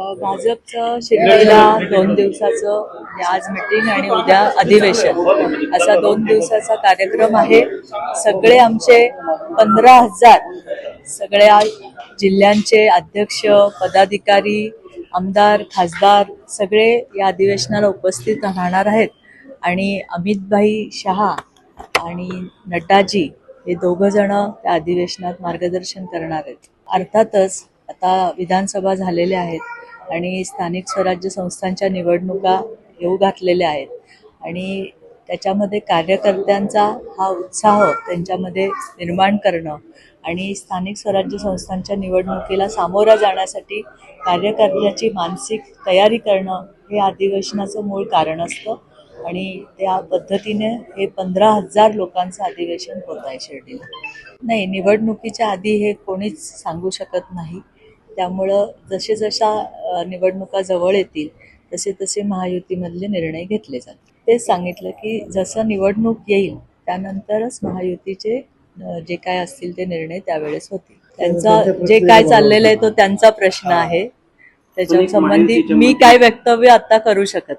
भाजपचं शिर्डीला 2 दिवसाचं म्हणजे आज मीटिंग आणि उद्या अधिवेशन असा 2 दिवसाचा कार्यक्रम आहे. सगळे आमचे 15,000 सगळ्या जिल्ह्यांचे अध्यक्ष, पदाधिकारी, आमदार, खासदार सगळे या अधिवेशनाला उपस्थित राहणार आहेत. आणि अमितभाई शहा आणि नड्डाजी हे दोघं जण त्या अधिवेशनात मार्गदर्शन करणार आहेत. अर्थातच आता विधानसभा झालेल्या आहेत आणि स्थानिक स्वराज्य संस्थांच्या निवडणुका येऊ घातलेल्या आहेत आणि त्याच्यामध्ये कार्यकर्त्यांचा हा उत्साह त्यांच्यामध्ये निर्माण करणं आणि स्थानिक स्वराज्य संस्थांच्या निवडणुकीला सामोरा जाण्यासाठी कार्यकर्त्याची मानसिक तयारी करणं हे अधिवेशनाचं मूळ कारण असतं. आणि त्या पद्धतीने हे 15,000 लोकांचं अधिवेशन होत आहे शिर्डीला. नाही, निवडणुकीच्या आधी हे कोणीच सांगू शकत नाही. त्यामुळं जशा निवडणुका जवळ येतील तसे तसे महायुतीमधले निर्णय घेतले जातील. तेच सांगितलं की जसं निवडणूक येईल त्यानंतरच महायुतीचे जे काय असतील ते निर्णय त्यावेळेस होतील. त्यांचा जे काय चाललेलं आहे तो त्यांचा प्रश्न आहे. त्याच्या संबंधी मी काय वक्तव्य आता करू शकत नाही.